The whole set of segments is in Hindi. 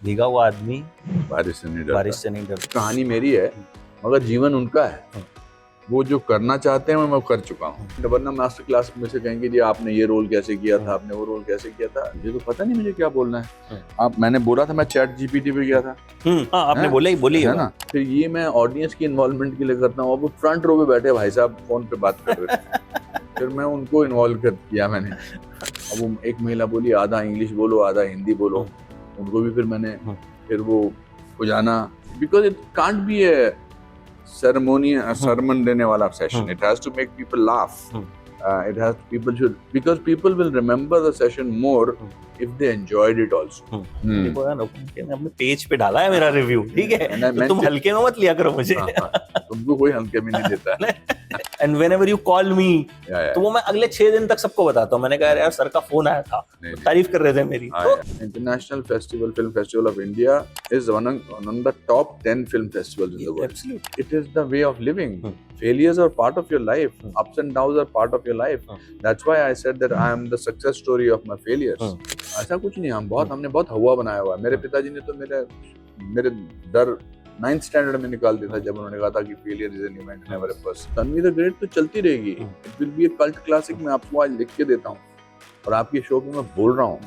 भीगा हुआ आदमी बारिश से नहीं बारिश डरता। से नहीं डरता। कहानी मेरी है मगर जीवन उनका है। वो जो करना चाहते हैं मैं वो कर चुका हूँ। वरना मास्टर क्लास में से कहेंगे जी आपने ये रोल कैसे किया था, आपने वो रोल कैसे किया था, मुझे तो पता नहीं मुझे क्या बोलना है। आप मैंने बोला था मैं चैट जीपीटी पे गया था। हाँ आपने बोली है ना। फिर ये मैं ऑडियंस की इन्वॉल्वमेंट के लिए करता हूँ। अब वो फ्रंट रो पे बैठे भाई साहब फोन पे बात कर रहे थे फिर मैं उनको इन्वॉल्व कर किया मैंने। अब वो एक महिला बोली आधा इंग्लिश बोलो आधा हिंदी बोलो, उनको भी फिर मैंने फिर वो जाना, because it can't be A sermon देने वाला session. It has to make people laugh. It has because people will remember the session more if they enjoyed it also. मैंने अपने पेज पे डाला है मेरा रिव्यू, ठीक है, तो तुम हल्के में मत लिया करो मुझे। तुमको कोई हल्के में नहीं देता है। And whenever you call me, तो वो मैं अगले 6 दिन तक सबको बताता हूँ। मैंने कहा यार सर का फोन आया था, तारीफ कर रहे थे मेरी। International festival film festival of India is one of the top 10 film festivals in the world. Absolutely. It is the way of living. Failures are part of your life. Ups and downs are part of your life. That's why I said that I am the success story of my failures. ऐसा कुछ नहीं, हमने बहुत हवा बनाया हुआ है। मेरे पिताजी ने तो मेरे डर 9th स्टैंडर्ड में निकाल दिया था जब उन्होंने कहा था कि failure is an event never a person. Tanvi the great तो चलती रहेगी। It will be A cult classic. मैं आपको आज लिख के देता हूँ और आपके शो में मैं बोल रहा हूँ,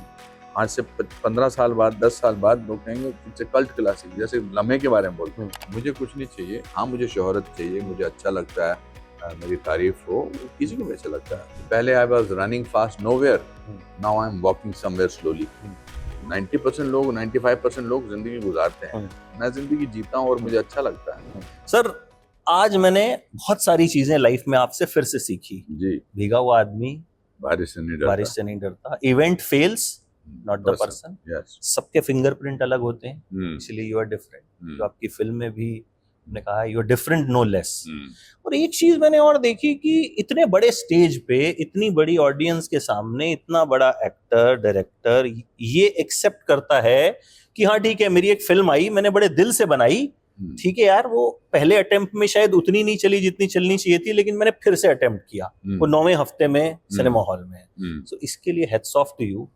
आज से 15 साल बाद 10 साल बाद लोग कहेंगे इट्स ए कल्ट क्लासिक, जैसे लम्हे के बारे में बोलते हैं। मुझे कुछ नहीं चाहिए, हाँ मुझे शोहरत चाहिए, मुझे अच्छा लगता है, मेरी तारीफ हो, किसी को भी अच्छा लगता है। पहले I was running fast nowhere, now I am walking somewhere slowly. 90% लोग 95% लोग जिंदगी गुजारते हैं, मैं जिंदगी जीता हूँ और मुझे अच्छा लगता है। सर आज मैंने बहुत सारी चीजें लाइफ में आपसे फिर से सीखी। जी। भीगा हुआ आदमी बारिश से नहीं डरता। Event fails not the person. सबके फिंगरप्रिंट अलग होते हैं, इसलिए यू आर डिफरेंट। तो आपकी फिल्म में भी ने कहा you are different no less. और एक चीज मैंने और देखी कि इतने बड़े स्टेज पे इतनी बड़ी ऑडियंस के सामने इतना बड़ा एक्टर डायरेक्टर ये एक्सेप्ट करता है कि हाँ ठीक है मेरी एक फिल्म आई, मैंने बड़े दिल से बनाई, ठीक है यार वो पहले अटेम्प्ट में शायद उतनी नहीं चली जितनी चलनी चाहिए थी, लेकिन मैंने फिर से अटेम्प्ट किया वो 9वें हफ्ते में सिनेमा हॉल में। सो इसके लिए heads off to you.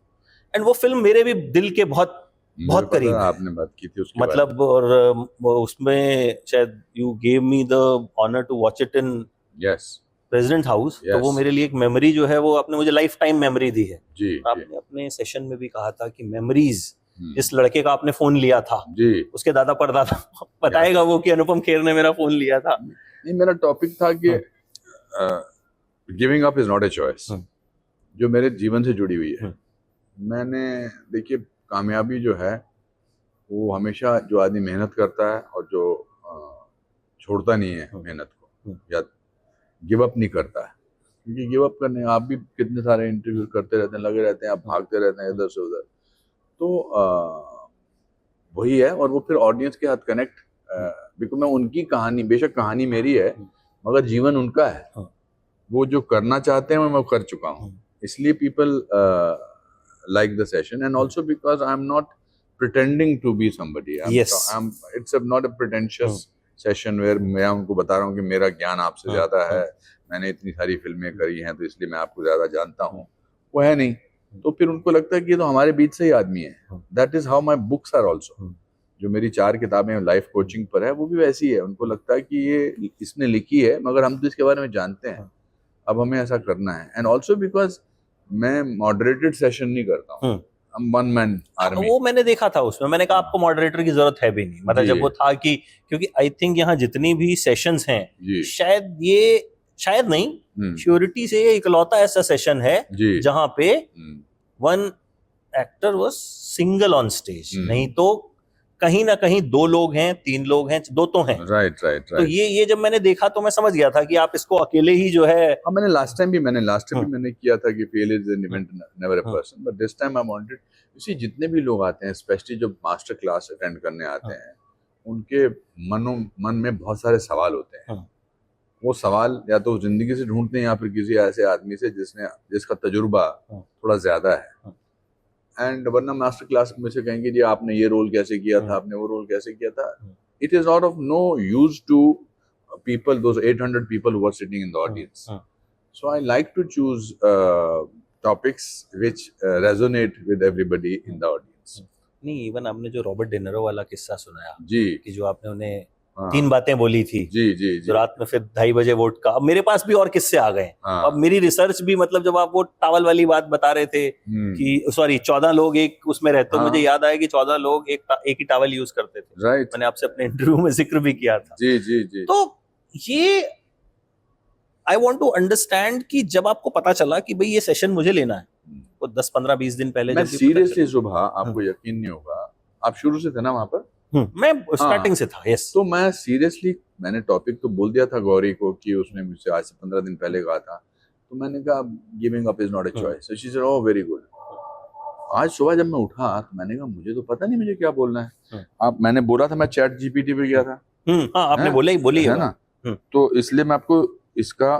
And वो फिल्म मेरे भी दिल के बहुत करीब है। आपने बात की थी उसके मतलब और उसमें शायद you gave me the honour to watch it in President House. तो वो मेरे लिए एक मेमोरी जो है वो आपने मुझे लाइफ टाइम मेमोरी दी है। आपने अपने सेशन में भी कहा था कि मेमोरीज, जिस लड़के का आपने फोन लिया था उसके दादा परदादा बताएगा वो कि अनुपम खेर ने मेरा फोन लिया था। नहीं, मेरा टॉपिक था कि giving up is not a choice, जो मेरे जीवन से जुड़ी हुई है। मैंने देखिए कामयाबी जो है वो हमेशा जो आदमी मेहनत करता है और जो छोड़ता नहीं है मेहनत को या गिव अप नहीं करता है, क्योंकि गिव अप करने आप भी कितने सारे इंटरव्यू करते रहते हैं, लगे रहते हैं, आप भागते रहते हैं इधर से उधर, तो वही है। और वो फिर ऑडियंस के साथ कनेक्ट, बिकॉज मैं उनकी कहानी, बेशक कहानी मेरी है मगर जीवन उनका है। वो जो करना चाहते हैं मैं वो कर चुका हूँ, इसलिए people like the session, and also because I'm not pretending to be somebody. It's not a pretentious session where मैं उनको बता रहा हूँ कि मेरा ज्ञान आपसे ज्यादा है, मैंने इतनी सारी फिल्में करी हैं तो इसलिए मैं आपको ज्यादा जानता हूँ, वो है नहीं। तो फिर उनको लगता है कि ये तो हमारे बीच से ही आदमी है। That is how my books are also. जो मेरी 4 किताबें लाइफ कोचिंग पर है वो भी वैसी है। उनको लगता है कि ये इसने लिखी है मगर हम तो इसके बारे में जानते हैं, अब हमें ऐसा करना है। एंड ऑल्सो बिकॉज मैं मॉडरेटेड सेशन नहीं करता हूँ, हम वन मैन आर्मी। वो मैंने देखा था उसमें, मैंने कहा आपको मॉडरेटर की जरूरत है भी नहीं। मतलब जब वो था कि क्योंकि आई थिंक यहाँ जितनी भी सेशंस हैं शायद नहीं श्योरिटी से ये इकलौता ऐसा सेशन है जहाँ पे one actor was single on stage, नहीं तो कहीं ना कहीं 2 लोग हैं, 3 लोग हैं, 2 तो हैं। राइट। तो ये जब मैंने देखा तो मैं समझ गया था कि आप इसको अकेले ही जो है। मैंने लास्ट टाइम भी मैंने किया था कि failure is an event never a person, but this time I wanted इसी जितने भी लोग आते हैं, स्पेशली जो मास्टर क्लास अटेंड करने आते हैं, उनके मन में बहुत सारे सवाल होते हैं। वो सवाल या तो जिंदगी से ढूंढते हैं या फिर किसी ऐसे आदमी से जिसका तजुर्बा थोड़ा ज्यादा है। एंड वरना मास्टर क्लास में से कहेंगे जी आपने ये रोल कैसे किया था, आपने वो रोल कैसे किया था। It is out of no use to people, those 800 people who are sitting in the audience. So I like to choose topics which resonate with everybody in the audience. नहीं, इवन आपने जो रॉबर्ट डिनरो वाला किस्सा सुनाया जी, कि जो आपने उन्हें हाँ, 3 बातें बोली थी, जी जी जी, जो रात में फिर 2:30 बजे वोट का, अब मेरे पास भी और किस्से आ गए। हाँ, अब मेरी रिसर्च भी, मतलब जब आप वो टावल वाली बात बता रहे थे कि सॉरी 14 लोग एक उसमें रहते, हाँ, मुझे याद आया कि 14 लोग एक ही टावल यूज करते थे। राइट, मैंने आपसे अपने इंटरव्यू में जिक्र भी किया था। जी जी जी, तो ये आई वांट टू अंडरस्टैंड कि जब आपको पता चला कि भाई ये सेशन मुझे लेना है, वो 10 15 20 दिन पहले मैं जब भी पता सीरियसली चला। सुबह, आपको यकीन नहीं होगा, आप शुरू से थे ना वहां पर? मैं स्टार्टिंग से था, यस। तो मैं सीरियसली, मैंने टॉपिक तो बोल दिया था गौरी को कि उसने मुझसे आज से 15 दिन पहले कहा था, तो मैंने कहा giving up is not a choice, so she said oh very good. आज सुबह जब मैं उठा तो मैंने कहा मुझे तो पता नहीं मुझे क्या बोलना है। आप, मैंने बोला था मैं चैट जीपीटी पे गया था, हाँ, आपने बोली है ना, तो इसलिए मैं आपको इसका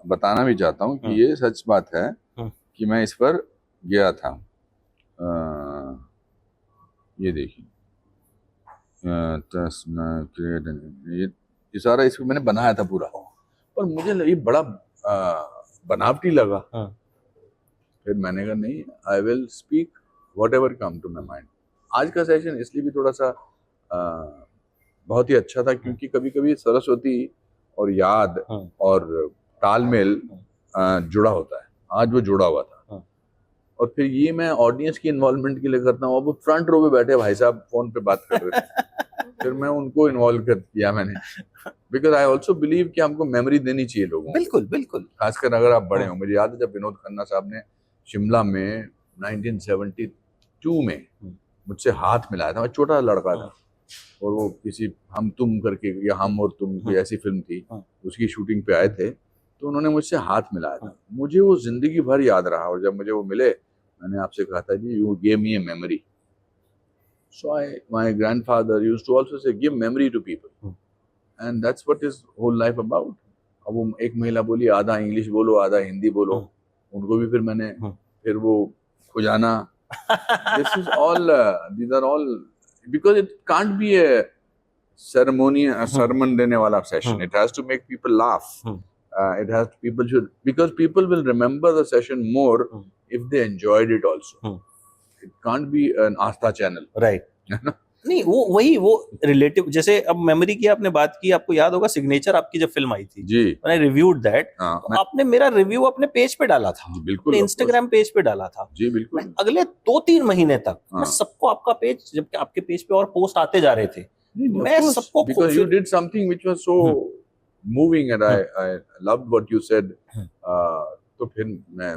बताना भी चाहता हूँ कि ये सच बात है कि मैं इस पर गया था। ये देखिए, ये सारा इसको मैंने बनाया था पूरा, पर मुझे ये बड़ा बनावटी लगा। फिर मैंने कहा नहीं, I will speak whatever come to my mind. आज का सेशन इसलिए भी थोड़ा सा बहुत ही अच्छा था क्योंकि कभी कभी सरस्वती और याद और तालमेल जुड़ा होता है, आज वो जुड़ा हुआ था। और फिर ये मैं ऑडियंस की इन्वॉल्वमेंट के लिए करता हूँ। अब वो फ्रंट रो पे बैठे भाई साहब फोन पे बात कर रहे थे, फिर मैं उनको इन्वॉल्व कर किया मैंने, बिकॉज आई ऑल्सो बिलीव कि हमको मेमोरी देनी चाहिए लोगों को। बिल्कुल बिल्कुल, खासकर अगर आप बड़े हो। मुझे याद है जब विनोद खन्ना साहब ने शिमला में 1972 में मुझसे हाथ मिलाया था, मैं छोटा लड़का था, और वो किसी हम तुम करके या हम और तुम कोई ऐसी फिल्म थी, उसकी शूटिंग पे आए थे, तो उन्होंने मुझसे हाथ मिलाया था। मुझे वो जिंदगी भर याद रहा, और जब मुझे वो मिले, मैंने आपसे कहा था जी you gave me a memory. So my grandfather used to also say give memory to people, and that's what is whole life about. अब वो एक महिला बोली आधा इंग्लिश बोलो आधा हिंदी बोलो, उनको भी फिर मैंने फिर वो खुजाना, this is all, these are all, because it can't be a ceremony, a sermon देने वाला session. It has to make people laugh. It has to, people should, because people will remember the session more if they enjoyed it also. It can't be an Aastha channel. Right. नहीं, वो रिलेटिव, जैसे अब मेमोरी की आपने बात की, आपको याद होगा सिग्नेचर आपकी जब फिल्म आई थी जी, मैंने रिव्यूड दैट, तो आपने मेरा रिव्यू अपने पेज पे डाला था, बिल्कुल, इंस्टाग्राम पेज पे डाला था जी, बिल्कुल। अगले 2-3 महीने तक मैं सबको आपका पेज, जबकि आपके पेज पे और पोस्ट आते जा रहे थे, मैं सबको, because you did something which was so moving and I loved what you said, तो फिर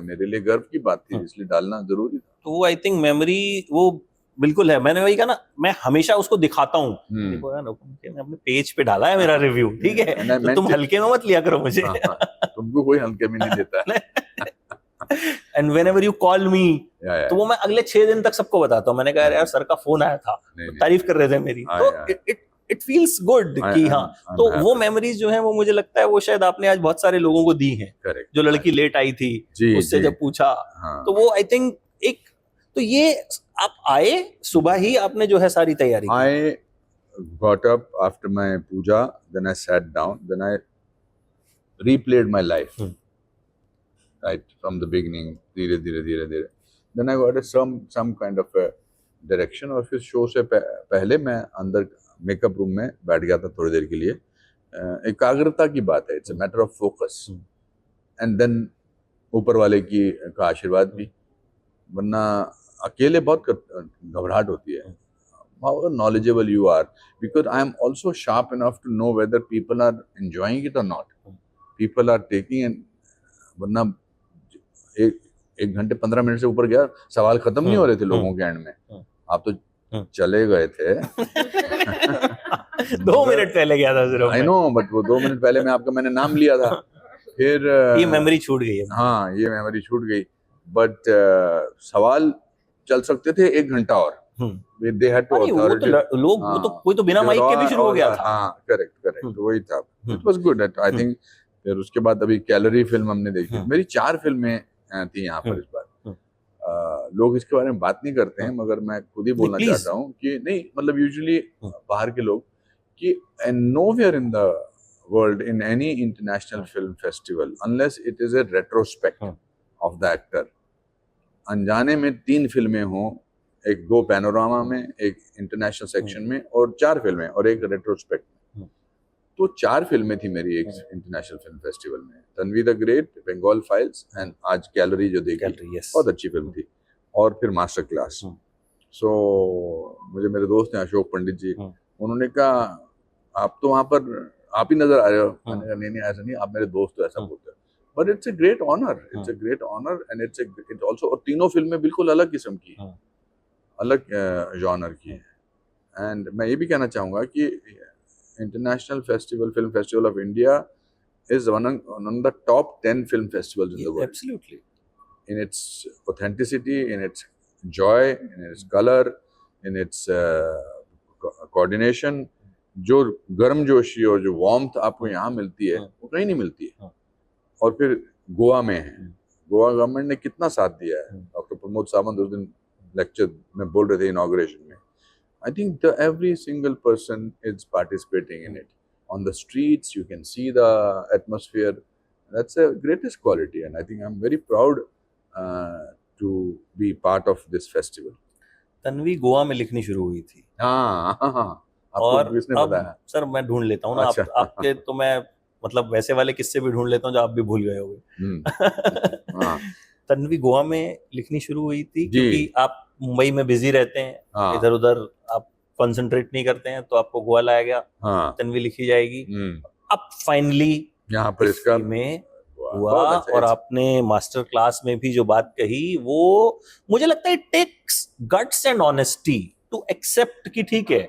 मेरे लिए गर्व की बात थी, इसलिए डालना जरूरी था। तो वो आई थिंक मेमोरी वो बिल्कुल है। मैंने वही कहा ना, मैं हमेशा उसको दिखाता हूँ, मैं अपने पेज पे डाला है मेरा रिव्यू, ठीक है, तो तुम हल्के में मत लिया करो मुझे। तुमको कोई हल्के में नहीं लेता है। एंड व्हेनेवर यू कॉल मी, तो वो मैं अगले 6 दिन तक सबको बताता हूँ, मैंने कहा यार सर का फोन आया था, तारीफ कर रहे थे मेरी, तो इट फील्स गुड कि हाँ, तो वो मेमोरीज जो है वो मुझे लगता है वो शायद आपने आज बहुत सारे लोगों को दी हैं। जो लड़की लेट आई थी उससे जब पूछा, तो वो आई थिंक एक, तो ये आप आए सुबह ही, आपने जो है सारी तैयारी की। I got up after my puja, then I sat down, then I replayed my life, right from the beginning, धीरे, then I got some kind of a direction, और फिर शो से पहले मैं अंदर मेकअप रूम में बैठ गया था थोड़ी देर के लिए। एकाग्रता की बात है, it's a matter of focus, and then ऊपर वाले का आशीर्वाद भी, वरना अकेले बहुत घबराहट होती है। However knowledgeable you are, because I am also sharp enough to know whether people are enjoying it or not. People are taking, and वरना एक घंटे 15 मिनट से ऊपर गया, सवाल खत्म नहीं हो रहे थे लोगों के एंड में, आप तो चले गए थे। 2 मिनट पहले गया था सिर्फ। I know, but वो 2 मिनट पहले मैं आपका मैंने नाम लिया था, फिर ये मेमोरी छूट गई है। हाँ, ये मेमोरी छूट गई, बट सवाल चल सकते थे 1 घंटा और। They had to authority, लोग वो तो कोई तो बिना माइक के भी शुरू हो गया था। हाँ, करेक्ट, वही था। It was good, I think। फिर उसके बाद अभी कैलोरी फिल्म हमने देखी, मेरी 4 फिल्में थी यहाँ पर इस बार। लोग इसके बारे में बात नहीं करते हैं, मगर मैं खुद ही बोलना चाहता हूँ कि नहीं, मतलब यूजुअली बाहर के लोग कि nowhere in the world in any international film festival unless it is a retrospect of the actor, अनजाने में 3 फिल्में हों एक 2 पैनोरामा में, एक इंटरनेशनल सेक्शन में और 4 फिल्में और एक रेट्रोस्पेक्ट में। तो 4 फिल्में थी मेरी एक इंटरनेशनल फिल्म फेस्टिवल में, Tanvi the great, Bengal files and आज कैलोरी जो देखी, बहुत अच्छी फिल्म थी, और फिर मास्टर क्लास। सो मुझे मेरे दोस्त हैं अशोक पंडित जी, उन्होंने कहा आप तो वहाँ पर आप ही नजर आ रहे हो। मैंने कहा नहीं ऐसा नहीं, आप मेरे दोस्त हो, ऐसा बोलते हो। But it's a great honour, it's a great honour and it's also, और तीनों फिल्में बिल्कुल अलग किस्म की, अलग जॉनर की है। एंड मैं ये भी कहना चाहूँगा कि international festival, film festival of India is one of the top 10 film festivals in the world. Absolutely. In its authenticity, in its joy, in its color, in its coordination, जो गर्मजोशी और जो वार्मथ आपको यहाँ मिलती है वो कहीं नहीं मिलती है। और फिर गोवा में है, गोवा गवर्नमेंट ने कितना साथ दिया है। डॉक्टर प्रमोद सावंत उस दिन लेक्चर में बोल रहे थे इनॉग्रेशन में। I think every single person is participating in it. On the streets, you can see the atmosphere. That's the greatest quality, and I think I'm very proud to be part of this festival. Tanvi Goa में लिखनी शुरू हुई थी। हाँ, और अब सर मैं ढूंढ लेता हूँ ना, अच्छा। आपके तो मैं मतलब वैसे वाले किस्से भी ढूंढ लेता हूँ जो आप भी भूल गए होंगे। तन्वी गोवा में लिखनी शुरू हुई थी क्योंकि आप मुंबई में बिजी रहते हैं, इधर उधर आप कंसंट्रेट नहीं करते हैं, तो आपको गोवा लाया गया। तन्वी लिखी जाएगी। अब फाइनली यहाँ पर इसका में हुआ, और आपने मास्टर क्लास में भी जो बात कही वो मुझे लगता है it takes guts and honesty to accept कि ठीक है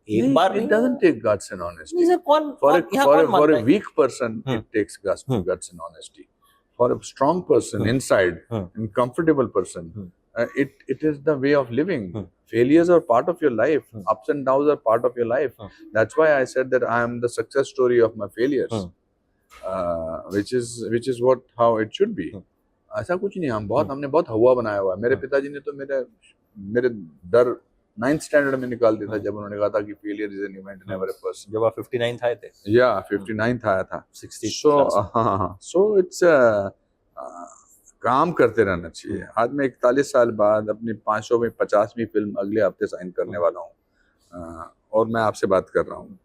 एक बार it doesn't take guts and honesty. For a weak person it takes guts and honesty. For a strong person inside and comfortable person it is the way of living. Failures are part of your life, ups and downs are part of your life. That's why I said that I am the success story of my failures, which is how it should be. ऐसा कुछ नहीं, हमने बहुत हवा बनाया हुआ है। मेरे पिताजी ने तो मेरे डर 9th स्टैंडर्ड में निकाल दिया था जब उन्होंने कहा था कि failure is an event never a person. जब आप 59th आए थे? या 59th आया था। 60 सो इट्स काम करते रहना चाहिए। आज मैं 41 साल बाद अपनी 550वीं फिल्म अगले हफ्ते साइन करने वाला हूँ और मैं आपसे बात कर रहा हूँ,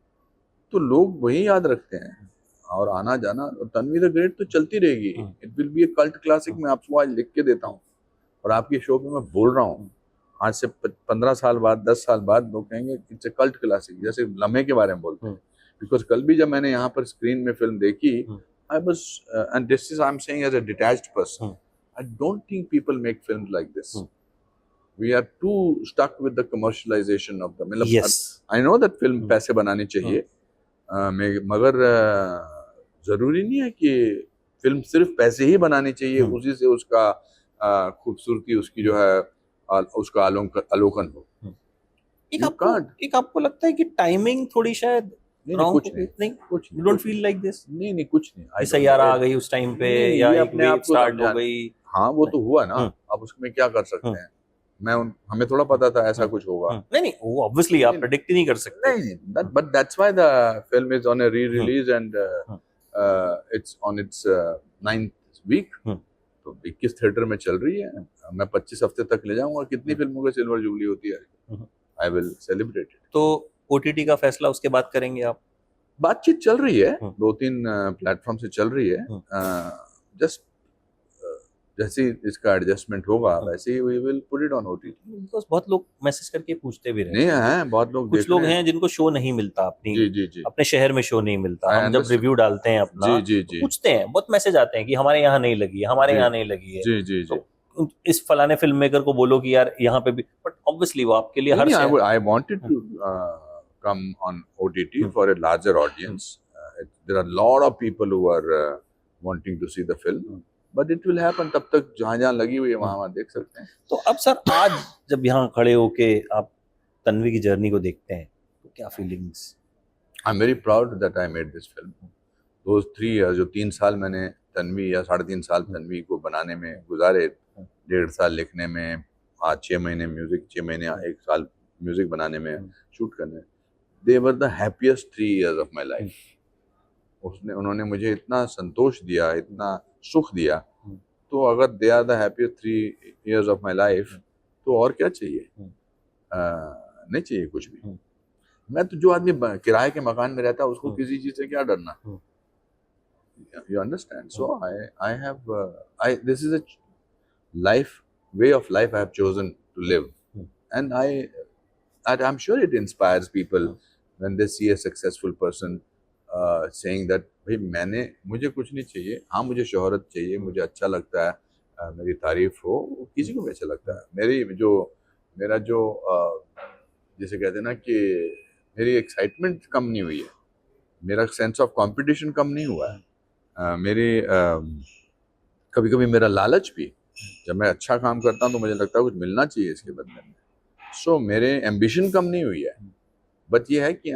तो लोग वही याद रखते हैं और आना जाना। तन्वी द ग्रेट तो चलती रहेगी, it will be A cult classic. मैं आपको आज लिख के देता हूँ और आपके शो में मैं बोल रहा हूँ, आज से 15 साल बाद 10 साल बाद लोग कहेंगे इट्स ए कल्ट क्लासिक, जैसे लम्हे के बारे में बोलते हैं। बिकॉज कल भी जब मैंने यहाँ पर स्क्रीन में फिल्म देखी, I was and this is I'm saying as a detached person, I don't think people make films like this. We are too stuck with the commercialization of them. Yes. I know that film पैसे बनानी चाहिए, मगर जरूरी नहीं है कि फिल्म सिर्फ पैसे ही बनानी चाहिए, उसी से उसका खूबसूरती, उसकी जो है उसका अलोकन हो। एक आपको लगता है कि टाइमिंग थोड़ी शायद कुछ नहीं डोंट फील लाइक दिस? नहीं कुछ नहीं। सैयारा आ गई उस टाइम पे या एक वेव स्टार्ट हो गई? हाँ वो तो हुआ ना, अब उसमें क्या कर सकते हैं। हमें थोड़ा पता था ऐसा कुछ होगा। नहीं वो ऑब्वियसली आप प्रेडिक्ट नहीं कर सकते। नहीं, but that's why the film is on a re release and it's on its 9th week. तो 21 थिएटर में चल रही है। मैं 25 हफ्ते तक ले जाऊंगा। कितनी फिल्मों की सिल्वर जुबली होती है, आई विल सेलिब्रेट इट। तो ओटीटी का फैसला उसके बाद करेंगे आप? बातचीत चल रही है, 2-3 प्लेटफॉर्म से चल रही है। जस्ट जैसे इसका एडजस्टमेंट होगा वैसे ही we will put it on OTT. Because बहुत लोग मैसेज करके पूछते भी रहे नहीं हैं, बहुत लोग कुछ लोग हैं जिनको शो नहीं मिलता अपने शहर में शो नहीं मिलता। हम जब रिव्यू डालते हैं अपना तो पूछते हैं, बहुत मैसेज आते हैं कि हमारे यहाँ नहीं लगी है, हमारे यहाँ नहीं लगी है। तो इस फलाने फिल्म मेकर को बोलो कि यार यहाँ पे भी, बट ऑब्वियसली वो आपके लिए हर I wanted to come on OTT for a larger audience. There are a lot of people who are wanting to see the film. But it will happen. तब तक जहाँ लगी हुई है वहाँ देख सकते हैं। तो अब सर आज जब यहाँ खड़े होके आप तन्वी की जर्नी को देखते हैं तो क्या feelings? I'm very proud that I made this film. Those 3 years, जो 3 साल मैंने तन्वी या 3.5 साल तन्वी को बनाने में गुजारे, 1.5 साल लिखने में, 6 महीने म्यूजिक, 6 महीने 1 साल म्यूजिक बनाने में, शूट करने में, they were the happiest 3 years of my life. उन्होंने मुझे इतना संतोष दिया, इतना सुख दिया। तो अगर they are the happiest 3 years of my life, तो और क्या चाहिए? नहीं चाहिए कुछ भी। मैं तो जो आदमी किराए के मकान में रहता है उसको किसी चीज से क्या डरना? You understand? So I have this is a way of life I have chosen to live, and I'm sure it inspires people when they see a successful person saying that भाई मुझे कुछ नहीं चाहिए, हाँ मुझे शोहरत चाहिए, मुझे अच्छा लगता है, मेरी तारीफ हो, किसी को भी अच्छा लगता है। मेरा जो जैसे कहते हैं ना कि मेरी एक्साइटमेंट कम नहीं हुई है, मेरा सेंस ऑफ कंपटीशन कम नहीं हुआ है, कभी कभी मेरा लालच भी, जब मैं अच्छा काम करता हूँ तो मुझे लगता है कुछ मिलना चाहिए इसके बदले में। सो मेरे एम्बिशन कम नहीं हुई है, बट ये है कि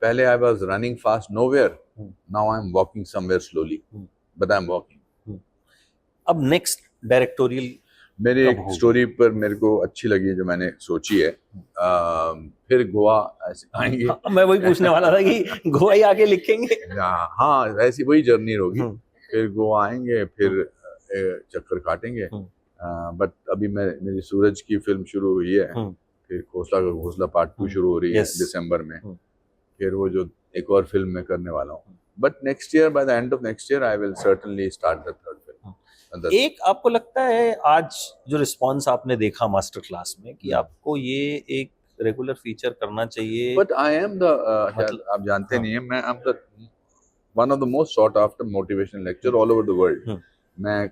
पहले I was running fast nowhere, now I am walking somewhere slowly, but I am walking. अब नेक्स्ट डायरेक्टोरियल मेरी एक स्टोरी पर मेरे को अच्छी लगी जो मैंने सोची है, फिर गोवा ऐसे आएंगे। मैं वही पूछने वाला था कि गोवा ही आके लिखेंगे। हाँ वैसी वही जर्नी होगी, फिर गोवा आएंगे, फिर चक्कर काटेंगे। बट अभी मेरी सूरज की फिल्म शुरू हुई है, फिर खोसला का घोंसला पार्ट 2 शुरू हो रही है दिसंबर में, फिर वो जो एक और फिल्म मैं करने वाला हूँ। But next year, by the end of next year I will certainly start the third film. एक आपको लगता है आज जो रिस्पांस आपने देखा मास्टर क्लास में कि आपको ये एक रेगुलर फीचर करना चाहिए? बट आई एम द आप जानते नहीं है, मैं I am the one of the most sought after motivational lecture all over the world. मैं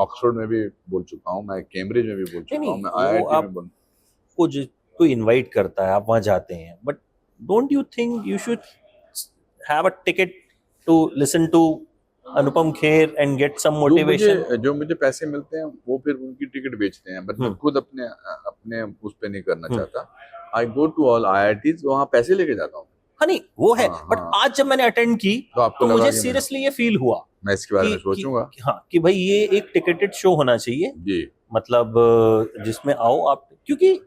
ऑक्सफोर्ड में भी बोल चुका हूँ, मैं कैम्ब्रिज में भी बोल चुका हूँ, मैं IIT में बोल। कोई इनवाइट करता है, आप वहां जाते हैं, but don't you think you should have a ticket to listen to Anupam Kher and get some motivation? जो मुझे पैसे मिलते हैं वो फिर उनकी टिकट बेचते हैं, बट मैं खुद अपने उस पे नहीं करना चाहता। आई गो टू ऑल IITs, वहाँ पैसे लेके जाता हूँ। हाँ नहीं वो है, बट आज जब मैंने अटेंड की तो मुझे सीरियसली ये फील हुआ, मैं इसके बारे में सोचूंगा। हाँ कि भाई ये एक टिकटेड शो होना चाहिए जी, मतलब जिसमें आओ आप, क्योंकि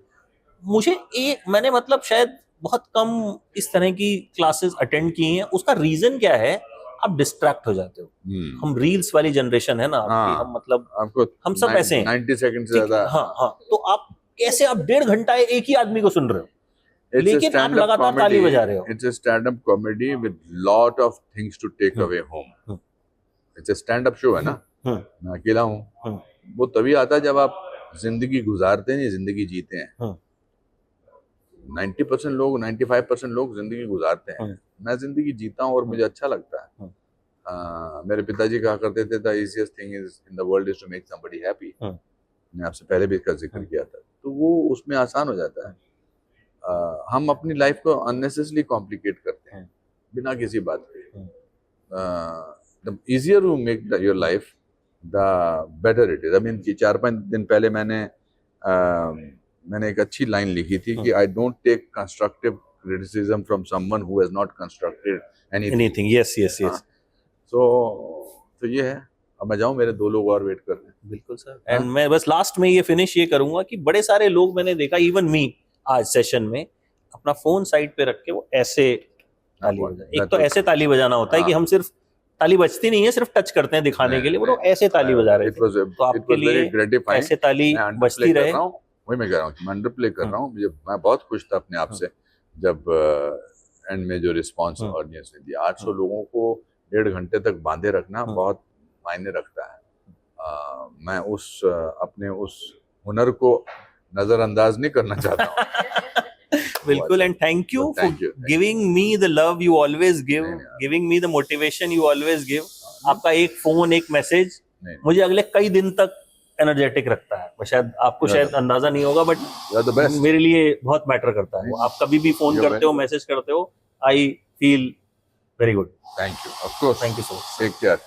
मैंने मतलब शायद बहुत कम इस तरह की क्लासेस अटेंड की हैं। उसका रीजन क्या है? आप डिस्ट्रैक्ट हो जाते हो। हम रील्स वाली जनरेशन है ना आपकी, हम मतलब हम सब ऐसे हैं, 90 सेकंड से ज्यादा। हाँ तो आप कैसे आप 1.5 घंटा एक ही आदमी को सुन रहे हो, लेकिन आप लगातार ताली बजा रहे हो। It's a stand-up comedy with lot of things to take away home. It's a stand-up show है ना, मैं अकेला हूँ। वो तभी आता है जब आप जिंदगी गुजारते हैं, जिंदगी जीते हैं। 90% लोग, 95% लोग जिंदगी गुजारते हैं, मैं जिंदगी जीता हूँ और मुझे अच्छा लगता है। मेरे पिताजी कहा करते थे the easiest thing in the world is to make somebody happy. मैं आपसे पहले भी इसका जिक्र किया था, तो वो उसमें आसान हो जाता है। हम अपनी लाइफ को अननेसेसरली कॉम्प्लिकेट करते हैं बिना किसी बात के। The easier you make your life the better it is. I mean 4-5 दिन पहले मैंने एक अच्छी लाइन लिखी थी कि I don't take constructive criticism from someone who has not constructed anything. Yes तो ये है। अब मैं जाऊं, मेरे 2 लोग और वेट कर रहे हैं। बिल्कुल सर। एंड मैं बस लास्ट में ये फिनिश ये करूंगा कि बड़े सारे लोग मैंने देखा, इवन मी, आज सेशन में अपना फोन साइड पे रख के वो ऐसे ताली बजाए। एक तो ऐसे ताली बजाना होता है कि हम सिर्फ ताली बजती नहीं है, सिर्फ टच करते हैं दिखाने के लिए, वो ऐसे ताली बजा रहे थे। तो आपके लिए ऐसे ताली बजती रहे। वही मैं कह रहा हूँ, मैं अंडर प्ले कर रहा हूँ। मैं बहुत खुश था अपने आप से जब एंड में जो रिस्पॉन्स ऑडियंस ने दिया। 800 लोगों को 1.5 घंटे तक बांधे रखना बहुत मायने रखता है। मैं अपने उस हुनर को नजरअंदाज नहीं करना चाहता हूँ। बिल्कुल। And thank you for giving me the love you always give, giving me the motivation you always give. आपका एक फोन, एक मैसेज मुझे अगले कई दिन तक एनर्जेटिक रखता है। शायद आपको शायद अंदाजा नहीं होगा, बट मेरे लिए बहुत मैटर करता है। आप कभी भी फोन करते हो, मैसेज करते हो, I feel very good. Thank you, of course, thank you so much. Take care.